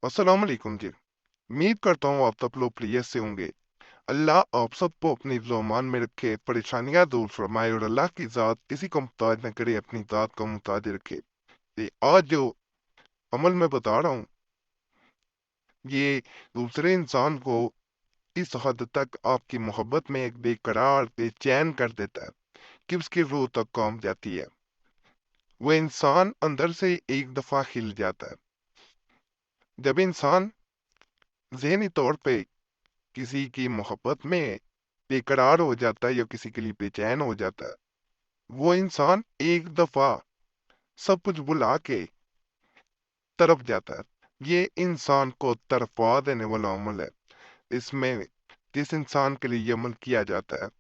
अस्सलाम वालेकुम जी। उम्मीद करता हूँ आप सब लोग खैरियत से होंगे। अल्लाह आप सबको अपनी ज़ुबान में रखे, परेशानियां दूर फरमाए और अल्लाह की ज़ात किसी को मुहताज न करे, अपनी ज़ात को मुहताज रखे। ये आज जो अमल मैं बता रहा हूँ, ये दूसरे इंसान को इस हद तक आपकी मोहब्बत में एक बेकरार बेचैन कर देता है कि उसकी रूह तक कांप जाती है। वो इंसान अंदर से एक दफा हिल जाता है। जब इंसान ज़हनी तौर पे किसी की मोहब्बत में बेकरार हो जाता है या किसी के लिए बेचैन हो जाता है, वो इंसान एक दफा सब कुछ भुला के तरफ जाता है। ये इंसान को तरफा देने वाला अमल है। इसमें जिस इंसान के लिए ये अमल किया जाता है,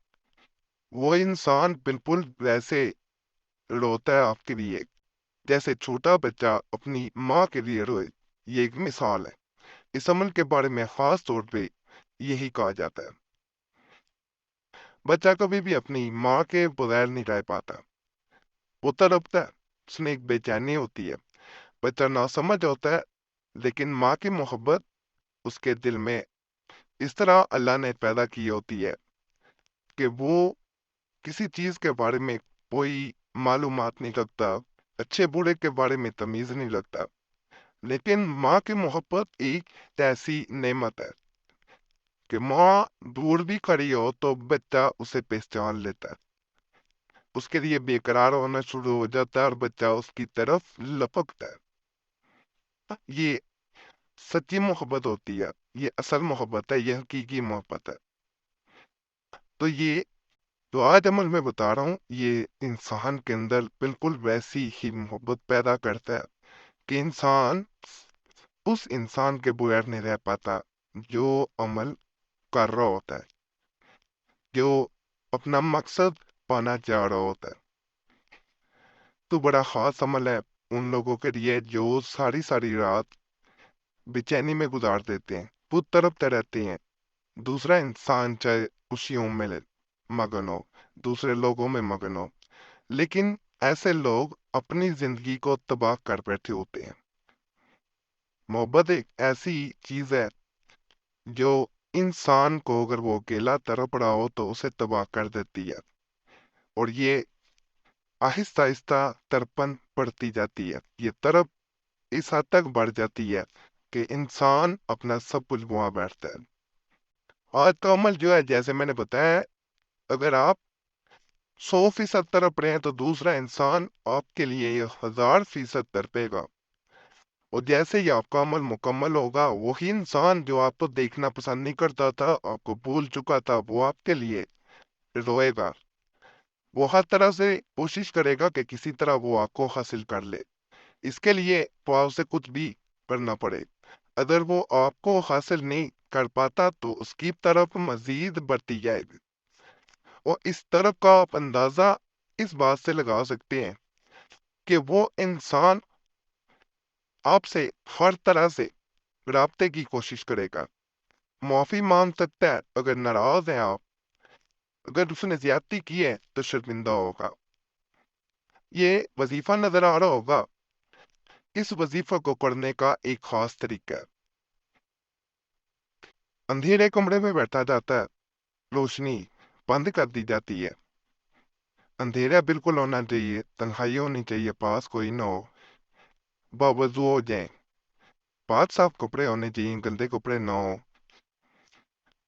वो इंसान बिल्कुल वैसे रोता है आपके लिए जैसे छोटा बच्चा अपनी माँ के लिए रोए। ये एक मिसाल है। इस अमल के बारे में खास तौर पे यही कहा जाता है। बच्चा कभी भी अपनी माँ के बगैर नहीं रह पाता। वो तड़पता है, उसमें एक बेचैनी होती है। बच्चा नासमझ होता है, लेकिन माँ की मोहब्बत उसके दिल में इस तरह अल्लाह ने पैदा की होती है कि वो किसी चीज के बारे में कोई मालूमात नहीं रखता, अच्छे बुरे के बारे में तमीज नहीं रखता। लेकिन माँ की मोहब्बत एक ऐसी नेमत है कि माँ दूर भी खड़ी हो तो बच्चा उसे पहचान लेता है। उसके लिए बेकरार होना शुरू हो जाता है और बच्चा उसकी तरफ लपकता है। ये सच्ची मोहब्बत होती है। ये असल मोहब्बत है, ये हकीकी मोहब्बत है। तो ये जो आज अमल मैं बता रहा हूँ, ये इंसान के अंदर बिल्कुल वैसी ही मोहब्बत पैदा करता है कि इंसान उस इंसान के बगैर नहीं रह पाता जो अमल कर रहा होता है, जो अपना मकसद पाना चाह रहा होता है। तो बड़ा खास अमल है उन लोगों के लिए जो सारी सारी रात बेचैनी में गुजार देते हैं, वो तड़पते रहते हैं। दूसरा इंसान चाहे खुशियों में मगन हो, दूसरे लोगों में मगन हो, लेकिन ऐसे लोग अपनी जिंदगी को तबाह कर बैठे होते हैं। मोहब्बत एक ऐसी चीज है जो इंसान को अगर वो अकेला तड़प रहा हो तो उसे तबाह कर देती है। और ये आहिस्ता आहिस्ता तड़पन बढ़ती जाती है। ये तड़प इस हद तक बढ़ जाती है कि इंसान अपना सब कुछ गंवा बैठता है। और तो अमल जो है, जैसे मैंने बताया, अगर आप 100% तड़प रहे हैं तो दूसरा इंसान आपके लिए ये 1000% तड़पेगा। और जैसे ही आपका अमल मुकम्मल होगा, वही इंसान जो आपको देखना पसंद नहीं करता था, आपको भूल चुका था, वो आपके लिए रोएगा। वो हर तरह से कोशिश करेगा कि किसी तरह वो आपको हासिल कर ले। इसके लिए तो उसे कुछ भी करना पड़े। अगर वो आपको हासिल नहीं कर पाता तो उसकी तरफ मजीद बढ़ती जाएगी। और इस तरफ का आप अंदाजा इस बात से लगा सकते हैं कि वो इंसान आपसे हर तरह से राब्ते की कोशिश करेगा। माफी मांग सकता है अगर नाराज हैं आप। अगर उसने ज्यादती की है तो शर्मिंदा होगा। ये वजीफा नजर आ रहा होगा। इस वजीफा को करने का एक खास तरीका है। अंधेरे कमरे में बैठा जाता है, रोशनी बंद कर दी जाती है। अंधेरा बिल्कुल होना चाहिए, तन्हाई होनी चाहिए, पास कोई ना हो। बावजू हो जाए, पाक साफ कपड़े होने चाहिए, गंदे कपड़े ना हो।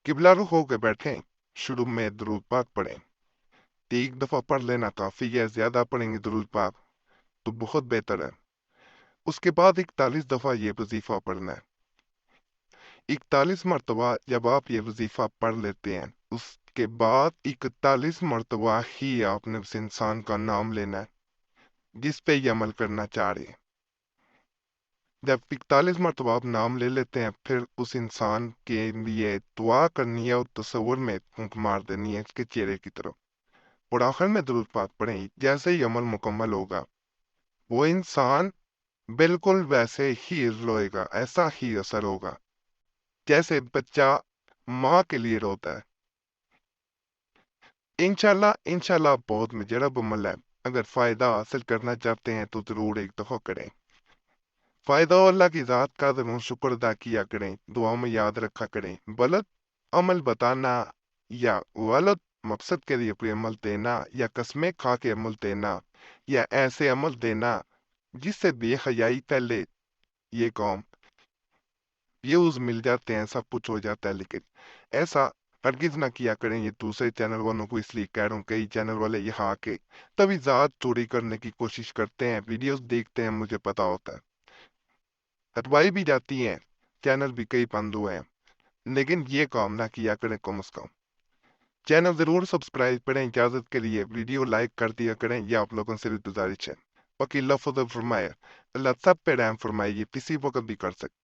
किबला रुख होकर बैठे, शुरू में दुरूद पाक पढ़ें। एक दफा पढ़ लेना काफी है, ज्यादा पढ़ेंगे दुरूद पाक तो बहुत बेहतर है। उसके बाद 41 दफा ये वजीफा पढ़ना है। 41 मरतबा जब आप ये वजीफा पढ़ लेते हैं, उसके बाद 41 मरतबा ही आपने उस इंसान का नाम लेना है जिस पे ये अमल करना चाह रहे हैं। जब 41 मरतबा आप नाम ले लेते हैं, फिर उस इंसान के लिए दुआ करनी है और तसव्वुर में फूंक मार देनी है इसके चेहरे की तरफ। और आखिर में दुरूद पाक पढ़ें। जैसे ही अमल मुकम्मल होगा, वो इंसान बिल्कुल वैसे ही रोएगा, ऐसा ही असर होगा जैसे बच्चा माँ के लिए रोता है। इंशाल्लाह इंशाल्लाह बहुत मुजरब अमल है। अगर फायदा हासिल करना चाहते हैं तो जरूर एक दफा करें। فائدہ اللہ کی ذات کا ضرور شکر ادا کیا کریں، دعاؤں میں یاد رکھا کریں۔ غلط عمل بتانا یا غلط مقصد کے لیے کوئی عمل دینا یا قسمیں کھا کے عمل دینا یا ایسے عمل دینا جس سے بے حیائی پہلے یہ قوم ویوز مل جاتے ہیں، سب کچھ ہو جاتا ہے، لیکن ایسا ہرگز نہ کیا کریں۔ یہ دوسرے چینل والوں کو اس لیے کہہ رہا ہوں، کئی چینل والے یہاں آ کے تبھی ذات چوری کرنے کی کوشش کرتے ہیں، ویڈیوز دیکھتے ہیں، مجھے پتا ہوتا ہے، ہٹوائی بھی جاتی ہیں، چینل بھی کئی بند ہوئے ہیں، لیکن یہ کام نہ کیا کریں کم از کم۔ چینل ضرور سبسکرائب کریں، اجازت کے لیے ویڈیو لائک کر دیا کریں، یہ آپ لوگوں سے بھی گزارش ہے۔ باقی لفظ فرمائے، اللہ سب پہ رحم فرمائے، یہ کسی وقت بھی کر سکتے۔